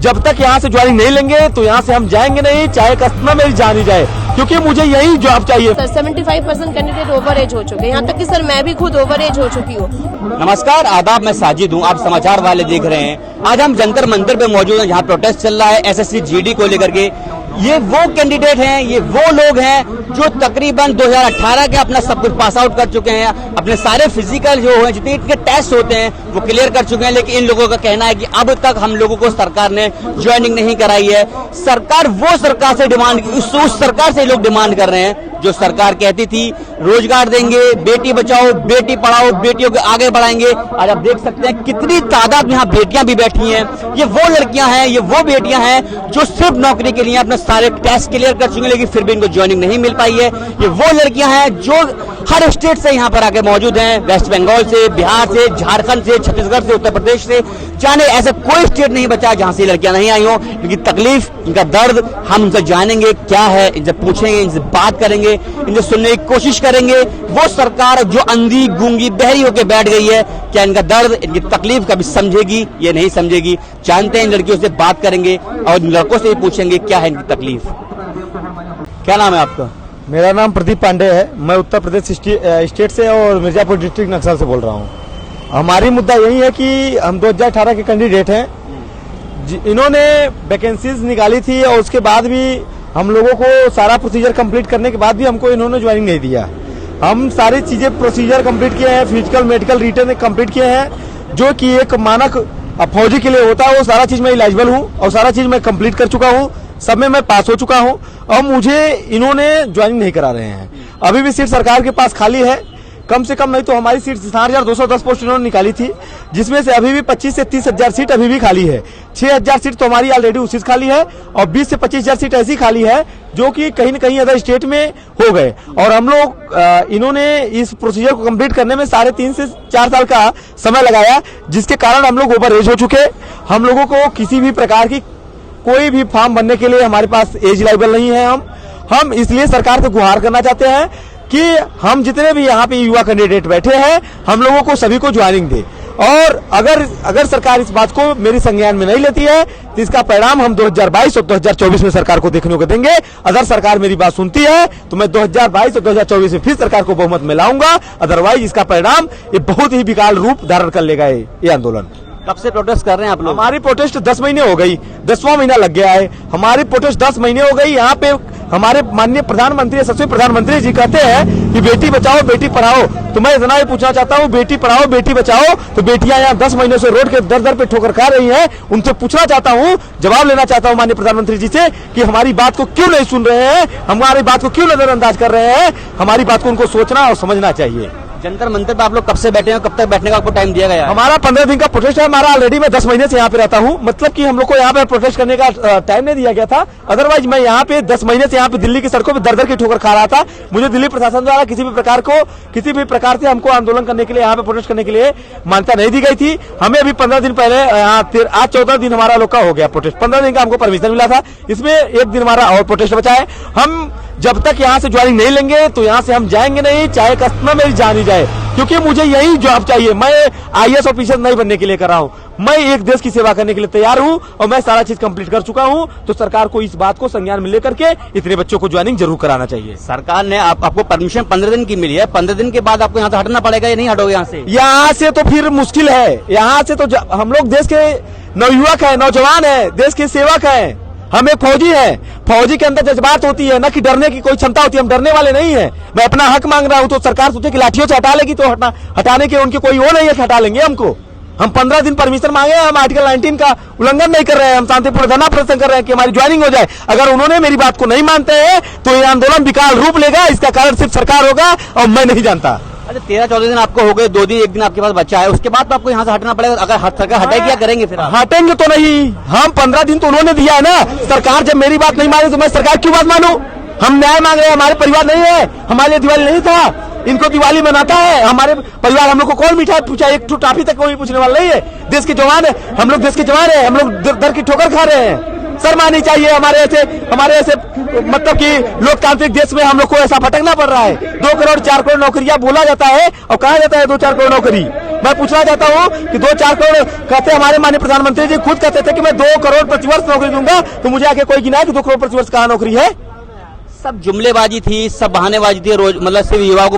जब तक यहाँ से ज्वाइनिंग नहीं लेंगे तो यहाँ से हम जाएंगे नहीं, चाहे कस्टमर मेरी जान ही जाए, क्योंकि मुझे यही जॉब चाहिए। 75% कैंडिडेट ओवर एज हो चुके हैं, यहाँ तक कि सर मैं भी खुद ओवर एज हो चुकी हूँ। नमस्कार, आदाब, मैं साजिद हूँ, आप समाचार वाले देख रहे हैं। आज हम जंतर मंतर पे मौजूद हैं, जहाँ प्रोटेस्ट चल रहा है एसएससी जीडी को लेकर के। ये वो कैंडिडेट हैं, ये वो लोग हैं जो तकरीबन 2018 के अपना सब कुछ पास आउट कर चुके हैं, अपने सारे फिजिकल जो है जितने इनके टेस्ट होते हैं वो क्लियर कर चुके हैं। लेकिन इन लोगों का कहना है कि अब तक हम लोगों को सरकार ने ज्वाइनिंग नहीं कराई है। सरकार वो सरकार से डिमांड, उस सरकार से लोग डिमांड कर रहे हैं जो सरकार कहती थी रोजगार देंगे, बेटी बचाओ बेटी पढ़ाओ, बेटियों को आगे बढ़ाएंगे। आज आप देख सकते हैं कितनी तादाद में यहाँ बेटियां भी बैठी हैं। ये वो लड़कियां हैं, ये वो बेटियां हैं जो सिर्फ नौकरी के लिए अपने सारे टेस्ट क्लियर कर चुकी हैं, लेकिन फिर भी इनको ज्वाइनिंग नहीं मिल पाई है। ये वो लड़कियां हैं जो हर स्टेट से यहाँ पर आके मौजूद हैं, वेस्ट बंगाल से, बिहार से, झारखंड से, छत्तीसगढ़ से, उत्तर प्रदेश से, जाने ऐसा कोई स्टेट नहीं बचा जहां से लड़कियां नहीं आई हो। इनकी तकलीफ, इनका दर्द हम उनसे जानेंगे क्या है, इनसे पूछेंगे, इनसे बात करेंगे, इनसे सुनने की कोशिश करेंगे। वो सरकार जो अंधी गूंगी बहरी होकर बैठ गई है, क्या इनका दर्द, इनकी तकलीफ कभी समझेगी? ये नहीं समझेगी। जानते हैं इन लड़कियों से बात करेंगे और इन लड़कों से भी पूछेंगे क्या है इनकी तकलीफ। क्या नाम है आपका? मेरा नाम प्रदीप पांडे है, मैं उत्तर प्रदेश स्टेट से और मिर्जापुर डिस्ट्रिक्ट नक्सल से बोल रहा हूँ। हमारी मुद्दा यही है कि हम 2018 के कैंडिडेट हैं, इन्होंने वैकेंसीज निकाली थी और उसके बाद भी हम लोगों को सारा प्रोसीजर कंप्लीट करने के बाद भी हमको इन्होंने ज्वाइनिंग नहीं दिया। हम सारी चीजें प्रोसीजर कंप्लीट किए हैं, फिजिकल मेडिकल रिटर्न कंप्लीट किए हैं, जो कि एक मानक फौजी के लिए होता है, वो सारा चीज मैं एलिजिबल हूँ और सारा चीज मैं कंप्लीट कर चुका हूँ, सब में मैं पास हो चुका हूँ। और मुझे इन्होंने ज्वाइनिंग नहीं करा रहे हैं। अभी भी सीट सरकार के पास खाली है, कम से कम नहीं तो हमारी सीट 7,210 पोस्ट इन्होंने निकाली थी, जिसमें से अभी भी 25 से 30,000 सीट अभी भी खाली है। 6,000 सीट तो हमारी ऑलरेडी उसी से खाली है और 20 से 25,000 सीट ऐसी खाली है जो कि कहीं न कहीं अदर स्टेट में हो गए। और हम लोग इन्होंने इस प्रोसीजर को कंप्लीट करने में 3.5 से 4 साल का समय लगाया, जिसके कारण हम लोग ओवर एज हो चुके। हम लोगों को किसी भी प्रकार की कोई भी फॉर्म भरने के लिए हमारे पास एज लाइबल नहीं है। हम इसलिए सरकार से गुहार करना चाहते हैं कि हम जितने भी यहाँ पे युवा कैंडिडेट बैठे हैं, हम लोगों को सभी को ज्वाइनिंग दे। और अगर सरकार इस बात को मेरी संज्ञान में नहीं लेती है तो इसका परिणाम हम 2022 और 2024 में सरकार को देखने को देंगे। अगर सरकार मेरी बात सुनती है तो मैं 2022 और 2024 में फिर सरकार को बहुमत में लाऊंगा, अदरवाइज इसका परिणाम ये बहुत ही विकराल रूप धारण कर लेगा ये आंदोलन। कब से प्रोटेस्ट कर रहे हैं आप लोग? हमारी प्रोटेस्ट 10 महीने हो गई, 10वां महीना लग गया है। हमारी प्रोटेस्ट 10 महीने हो गई। यहाँ पे हमारे माननीय प्रधानमंत्री, यशस्वी प्रधानमंत्री जी कहते हैं कि बेटी बचाओ बेटी पढ़ाओ। तो मैं इतना ही पूछना चाहता हूँ, बेटी पढ़ाओ बेटी बचाओ, तो बेटियां यहाँ 10 महीनों से रोड के दर दर पे ठोकर खा रही हैं। उनसे पूछना चाहता हूँ, जवाब लेना चाहता हूँ माननीय प्रधानमंत्री जी से कि हमारी बात को क्यों नहीं सुन रहे हैं, हमारी बात को क्यों नजरअंदाज कर रहे हैं। हमारी बात को उनको सोचना और समझना चाहिए। जंतर मंतर पे आप लोग कब से बैठे हैं, कब तक बैठने का आपको टाइम दिया गया है? हमारा 15 दिन का प्रोटेस्ट है। हमारा ऑलरेडी मैं 10 महीने से यहाँ पे रहता हूँ, मतलब कि हम लोग को यहाँ पे प्रोटेस्ट करने का टाइम नहीं दिया गया था। अदरवाइज मैं यहाँ पे 10 महीने से यहाँ पे दिल्ली की सड़कों पे दर दर की ठोकर खा रहा था। मुझे दिल्ली प्रशासन द्वारा किसी भी प्रकार से हमको आंदोलन करने के लिए, यहाँ पे प्रोटेस्ट करने के लिए मान्यता नहीं दी गई थी। हमें अभी 15 दिन पहले आज 14 दिन हमारा लोग का हो गया प्रोटेस्ट। 15 दिन का हमको परमिशन मिला था, इसमें 1 दिन हमारा और प्रोटेस्ट बचा है। हम जब तक यहाँ से ज्वाइनिंग नहीं लेंगे तो यहाँ से हम जाएंगे नहीं, चाहे कस्टमर मेरी जान ही जाए, क्योंकि मुझे यही जॉब चाहिए। मैं IAS ऑफिसर नहीं बनने के लिए कर रहा हूँ, मैं एक देश की सेवा करने के लिए तैयार हूँ और मैं सारा चीज कंप्लीट कर चुका हूँ। तो सरकार को इस बात को संज्ञान में लेकर के इतने बच्चों को ज्वाइनिंग जरूर कराना चाहिए। सरकार ने आपको परमिशन 15 दिन की मिली है, 15 दिन के बाद आपको यहाँ से हटना पड़ेगा या नहीं हटोगे यहाँ से? यहाँ से तो फिर मुश्किल है। यहाँ से तो हम लोग देश के नवयुवक है, नौजवान है, देश के सेवक है, हम एक फौजी है। फौजी के अंदर जज्बात होती है, न कि डरने की कोई क्षमता होती है। हम डरने वाले नहीं है। मैं अपना हक मांग रहा हूँ तो सरकार सोचे कि लाठियों से हटा लेगी तो हटाने के उनके कोई वो नहीं है कि हटा लेंगे हमको। हम 15 दिन परमिशन मांगे, हम आर्टिकल 19 का उल्लंघन नहीं कर रहे हैं। हम शांतिपूर्ण धरना प्रदर्शन कर रहे हैं कि हमारी ज्वाइनिंग हो जाए। अगर उन्होंने मेरी बात को नहीं मानते हैं तो ये आंदोलन विकराल रूप लेगा। इसका कारण सिर्फ सरकार होगा और मैं नहीं जानता। अच्छा, 13-14 दिन आपको हो गए, 2 दिन 1 दिन आपके पास बचा है, उसके बाद तो आपको यहाँ से हटना पड़ेगा। अगर सरकार हटाएगी क्या करेंगे फिर? हटेंगे तो नहीं, हम 15 दिन तो उन्होंने दिया है ना। सरकार जब मेरी बात नहीं माने तो मैं सरकार क्यों बात मानूं? हम न्याय मांग रहे हैं, हमारे परिवार नहीं है, हमारे लिए दिवाली नहीं था, इनको दिवाली मनाता है। हमारे परिवार, हम लोग को कौन मिठाई पूछा, एक टाफी तक कोई पूछने वाला नहीं है। देश के जवान है हम लोग, देश के जवान है हम लोग, दर की ठोकर खा रहे हैं। शर्म आनी चाहिए हमारे ऐसे मतलब कि लोकतांत्रिक देश में हम लोग को ऐसा भटकना पड़ रहा है। 2 करोड़ 4 करोड़ नौकरियां बोला जाता है और कहा जाता है 2-4 करोड़ नौकरी, मैं पूछना चाहता हूँ कि 2-4 करोड़ कहते हमारे माननीय प्रधानमंत्री जी खुद कहते थे कि मैं 2 करोड़ प्रतिवर्ष नौकरी दूंगा, तो मुझे आके कोई गिनाए कि 2 करोड़ प्रतिवर्ष कहाँ नौकरी है? सब जुमलेबाजी थी, सब बहानेबाजी थी, रोज मतलब सिर्फ युवाओं को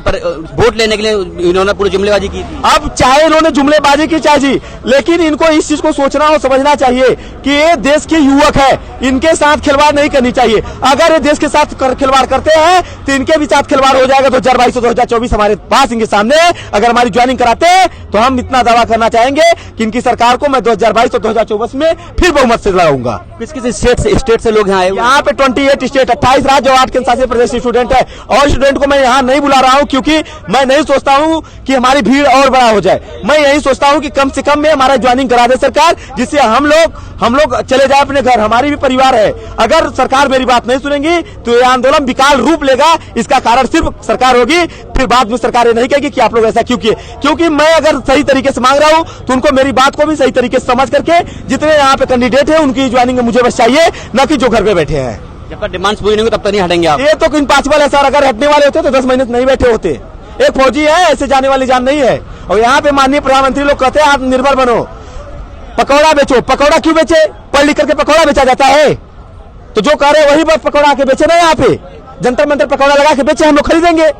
वोट लेने के लिए इन्होंने पूरी जुमलेबाजी की थी। अब चाहे इन्होंने जुमलेबाजी की चाहे जी, लेकिन इनको इस चीज को सोचना और समझना चाहिए कि ये देश के युवक है, इनके साथ खिलवाड़ नहीं करनी चाहिए। अगर ये देश के साथ खिलवाड़ करते हैं तो इनके भी साथ खिलवाड़ हो जाएगा। 2022-2024 हमारे पास इनके सामने अगर हमारी ज्वाइनिंग कराते हैं तो हम इतना दावा करना चाहेंगे कि इनकी सरकार को मैं 2022 और 2024 में फिर बहुमत से लगाऊंगा। किस किस स्टेट से लोग यहाँ आए हुए हैं? यहाँ पे 28 स्टेट 28 राज्य और 8 केंद्रशासित प्रदेश स्टूडेंट है। और स्टूडेंट को मैं यहाँ नहीं बुला रहा हूँ क्योंकि मैं नहीं सोचता हूँ कि हमारी भीड़ और बड़ा हो जाए। मैं यही सोचता हूँ कि कम से कम में हमारा ज्वाइनिंग करा दे सरकार, जिससे हम लोग चले जाए अपने घर। हमारी भी परिवार है। अगर सरकार मेरी बात नहीं सुनेगी तो यह आंदोलन विकराल रूप लेगा। इसका कारण सिर्फ सरकार होगी। फिर बाद में सरकार नहीं कहेगी कि आप लोग ऐसा क्यों किए, क्योंकि मैं अगर सही तरीके से मांग रहा हूँ तो उनको मेरी बात को भी सही तरीके से समझ करके जितने यहाँ पे कैंडिडेट है उनकी ज्वाइनिंग मुझे बस चाहिए, न कि जो घर पे बैठे हैं। जब तक डिमांड्स पूरी नहीं होगी तब तक नहीं हटेंगे आप? ये तो इन 5 वाले सर अगर हटने वाले होते तो 10 महीने नहीं बैठे होते। एक फौजी है, ऐसे जाने वाली जान नहीं है। और यहाँ पे माननीय प्रधानमंत्री लोग कहते हैं आत्मनिर्भर बनो, पकौड़ा बेचो। पकौड़ा क्यों बेचे? पढ़ लिख करके पकौड़ा बेचा जाता है। तो जो कह रहे वही बस पकौड़ा आके बेचे ना। यहाँ पे जंतर मंतर पकौड़ा लगा के बेचे, हम लोग खरीदेंगे।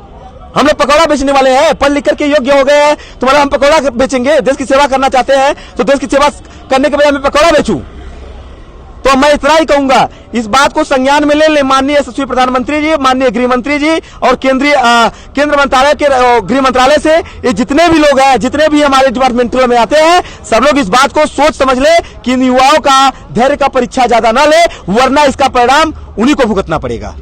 हम लोग पकौड़ा बेचने वाले हैं, पढ़ लिख करके योग्य हो गए हैं तो मतलब हम पकौड़ा बेचेंगे। देश की सेवा करना चाहते हैं तो देश की सेवा करने के बजाय मैं पकौड़ा बेचूं? तो मैं इतना ही कहूंगा, इस बात को संज्ञान में ले माननीय यशस्वी प्रधानमंत्री जी, माननीय गृह मंत्री जी और केंद्र मंत्रालय के गृह मंत्रालय से ये जितने भी लोग हैं, जितने भी हमारे डिपार्टमेंटल में आते हैं, सब लोग इस बात को सोच समझ ले कि इन युवाओं का धैर्य का परीक्षा ज्यादा न ले, वरना इसका परिणाम उन्हीं को भुगतना पड़ेगा।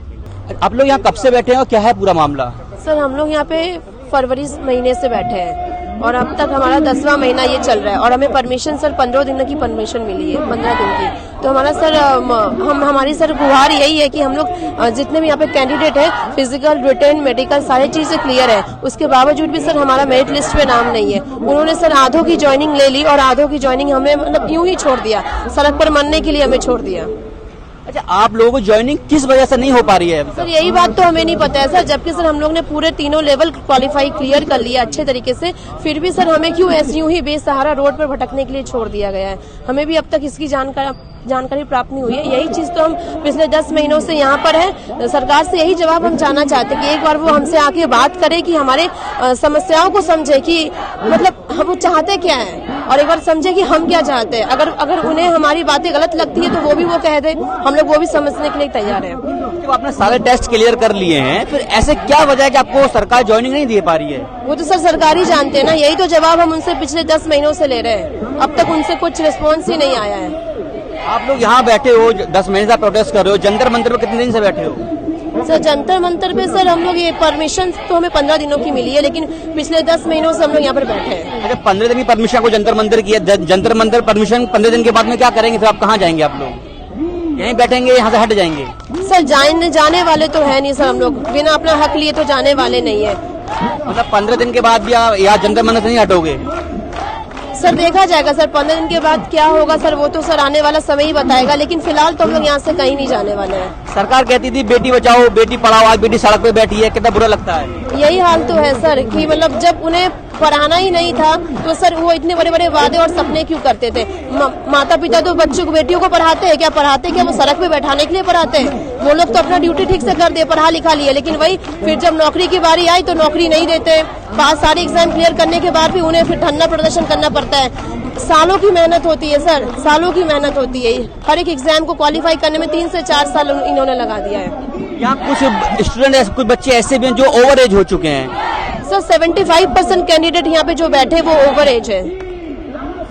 आप लोग यहाँ कब से बैठे हैं और क्या है पूरा मामला? सर हम लोग यहाँ पे फरवरी महीने से बैठे हैं और अब तक हमारा 10वां महीना ये चल रहा है और हमें परमिशन सर 15 दिन की परमिशन मिली है, 15 दिन की। तो हमारा सर हमारी सर गुहार यही है कि हम लोग जितने भी यहाँ पे कैंडिडेट है, फिजिकल, रिटन, मेडिकल सारी चीजें क्लियर है, उसके बावजूद भी सर हमारा मेरिट लिस्ट में नाम नहीं है। उन्होंने सर आधों की ज्वाइनिंग ले ली और आधों की ज्वाइनिंग हमें मतलब यूं ही छोड़ दिया, सड़क पर मरने के लिए हमें छोड़ दिया। अच्छा, आप लोगों को ज्वाइनिंग किस वजह से नहीं हो पा रही है? सर यही बात तो हमें नहीं पता है सर, जबकि सर हम लोग ने पूरे तीनों लेवल क्वालिफाई क्लियर कर लिया अच्छे तरीके से, फिर भी सर हमें क्यों ऐसे यूं ही बेसहारा रोड पर भटकने के लिए छोड़ दिया गया है। हमें भी अब तक इसकी जानकारी प्राप्त नहीं हुई है। यही चीज तो हम पिछले 10 महीनों से यहाँ पर है। सरकार से यही जवाब हम चाहना चाहते हैं कि एक बार वो हमसे आके बात करे, कि हमारे समस्याओं को समझे कि मतलब हम चाहते क्या है, और एक बार समझे कि हम क्या चाहते हैं। अगर उन्हें हमारी बातें गलत लगती है तो वो भी वो कह दे, हम लोग वो भी समझने के लिए तैयार है। जब आपने सारे टेस्ट क्लियर कर लिए हैं, फिर ऐसे क्या वजह है कि आपको सरकार ज्वाइनिंग नहीं दे पा रही है? वो तो सर सरकार ही जानते हैं ना। यही तो जवाब हम उनसे पिछले 10 महीनों से ले रहे हैं, अब तक उनसे कुछ रिस्पॉन्स ही नहीं आया है। आप लोग यहाँ बैठे हो, 10 महीने से प्रोटेस्ट कर रहे हो, जंतर मंतर पे कितने दिन से बैठे हो? सर जंतर मंतर पे सर हम लोग ये परमिशन तो हमें 15 दिनों की मिली है, लेकिन पिछले 10 महीनों से हम लोग यहाँ पर बैठे हैं। अच्छा, 15 दिन की परमिशन को जंतर मंतर की है। जंतर मंतर परमिशन 15 दिन के बाद में क्या करेंगे? फिर आप कहाँ जाएंगे? आप लोग यहीं बैठेंगे, यहाँ से हट जाएंगे? सर जाने वाले तो है नहीं सर, हम लोग बिना अपना हक लिए तो जाने वाले नहीं है। मतलब 15 दिन के बाद भी यहाँ जंतर मंतर से नहीं हटोगे? सर देखा जाएगा सर, 15 दिन के बाद क्या होगा सर वो तो सर आने वाला समय ही बताएगा, लेकिन फिलहाल तो हम लोग यहाँ से कहीं नहीं जाने वाले हैं। सरकार कहती थी बेटी बचाओ बेटी पढ़ाओ, आज बेटी सड़क पे बैठी है, कितना बुरा लगता है। यही हाल तो है सर कि मतलब जब उन्हें पढ़ाना ही नहीं था तो सर वो इतने बड़े बड़े वादे और सपने क्यों करते थे? माता पिता तो बच्चों को, बेटियों को पढ़ाते हैं क्या? पढ़ाते क्या? वो सड़क पे बैठाने के लिए पढ़ाते हैं? वो लोग तो अपना ड्यूटी ठीक से कर दे, पढ़ा लिखा लिए, लेकिन वही फिर जब नौकरी की बारी आई तो नौकरी नहीं देते। पास सारे एग्जाम क्लियर करने के बाद भी उन्हें फिर धरना प्रदर्शन करना पड़ता है। सालों की मेहनत होती है सर, सालों की मेहनत होती है। हर एक एग्जाम को क्वालिफाई करने में 3 से 4 साल इन्होंने लगा दिया है। यहाँ कुछ स्टूडेंट, कुछ बच्चे ऐसे भी हैं जो ओवर एज हो चुके हैं। सर 75% कैंडिडेट यहाँ पे जो बैठे वो ओवर एज है।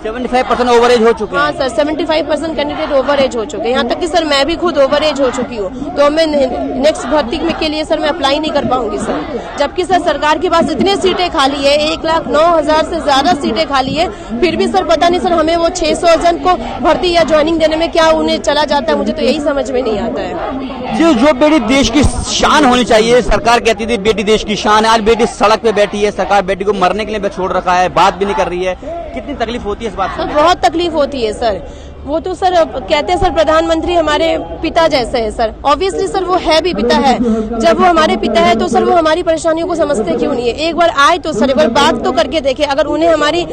75% ओवर एज हो चुके हैं? हाँ सर, 75% कैंडिडेट ओवर एज हो चुके हैं। यहाँ तक कि सर मैं भी खुद ओवर एज हो चुकी हूँ, तो मैं नेक्स्ट भर्ती के लिए सर मैं अप्लाई नहीं कर पाऊंगी सर। जबकि सर सरकार के पास इतने सीटें खाली है, 1,09,000 से ज्यादा सीटें खाली है, फिर भी सर पता नहीं सर हमें वो 600 जन को भर्ती या ज्वाइनिंग देने में क्या उन्हें चला जाता है, मुझे तो यही समझ में नहीं आता है। जो बेटी देश की शान होनी चाहिए, सरकार कहती थी बेटी देश की शान है, आज बेटी सड़क पे बैठी है, सरकार बेटी को मरने के लिए छोड़ रखा है, बात भी नहीं कर रही है। कितनी तकलीफ होती है इस बात से? बहुत तकलीफ होती है सर। वो तो सर कहते हैं सर प्रधानमंत्री हमारे पिता जैसे है सर। ऑब्वियसली सर वो है भी पिता है। जब वो हमारे पिता है तो सर वो हमारी परेशानियों को समझते क्यों नहीं है? एक बार आए तो सर एक बार बात तो करके देखे। अगर उन्हें हमारी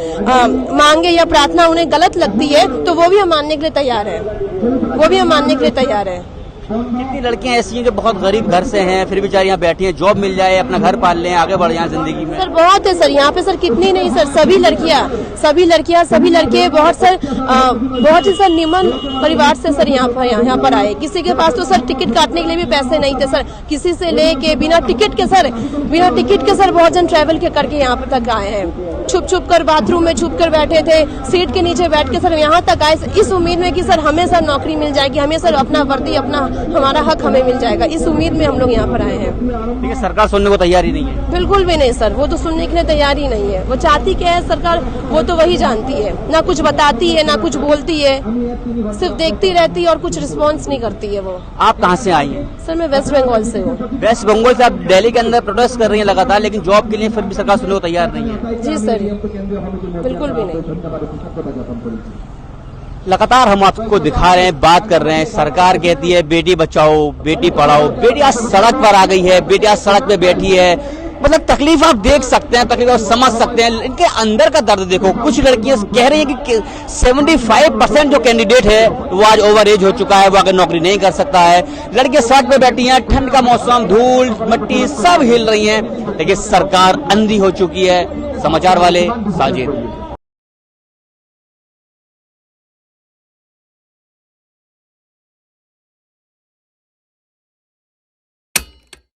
मांगे या प्रार्थना उन्हें गलत लगती है तो वो भी हम मानने के लिए तैयार है। वो भी हम मानने के लिए तैयार है। कितनी लड़कियां ऐसी हैं जो बहुत गरीब घर से हैं, फिर बेचारी यहाँ बैठी हैं, जॉब मिल जाए, अपना घर पाल लें, आगे बढ़ जाए जिंदगी में। सर बहुत है सर, यहाँ पे सर कितनी नहीं सर, सभी लड़कियां सभी लड़के बहुत ही सर निम्न परिवार से सर यहाँ पर आए। किसी के पास तो सर टिकट काटने के लिए भी पैसे नहीं थे सर, किसी से लेके बिना टिकट के सर बहुत जन ट्रैवल के करके यहाँ पर तक आए हैं। छुप कर बाथरूम में छुप कर बैठे थे, सीट के नीचे बैठ के सर यहाँ तक आए इस उम्मीद में कि सर हमें सर नौकरी मिल जाएगी, हमें सर अपना वर्दी हमारा हक हमें मिल जाएगा, इस उम्मीद में हम लोग यहाँ पर आए हैं। ठीक है, सरकार सुनने को तैयार ही नहीं है। बिल्कुल भी नहीं सर, वो तो सुनने के लिए तैयार ही नहीं है। वो चाहती क्या है सरकार, वो तो वही जानती है। ना कुछ बताती है, ना कुछ बोलती है, सिर्फ देखती रहती है और कुछ रिस्पॉन्स नहीं करती है वो। आप कहाँ से आई हैं? सर मैं वेस्ट बंगाल से हूँ। वेस्ट बंगाल से आप दिल्ली के अंदर प्रोटेस्ट कर रही हैं लगातार, लेकिन जॉब के लिए फिर भी सरकार सुनने को तैयार नहीं है। जी सर, बिल्कुल भी नहीं। लगातार हम आपको दिखा रहे हैं, बात कर रहे हैं। सरकार कहती है बेटी बचाओ, बेटी पढ़ाओ, बेटी आज सड़क पर आ गई है, बेटी आज सड़क पे बैठी है। मतलब तकलीफ आप देख सकते हैं, तकलीफ आप समझ सकते हैं। इनके अंदर का दर्द देखो। कुछ लड़कियां कह रही हैं कि 75% जो कैंडिडेट है वो आज ओवर एज हो चुका है, वो आगे नौकरी नहीं कर सकता है। लड़कियां सड़क पे बैठी हैं, ठंड का मौसम, धूल मट्टी सब हिल रही हैं, लेकिन सरकार अंधी हो चुकी है। समाचार वाले साजिद।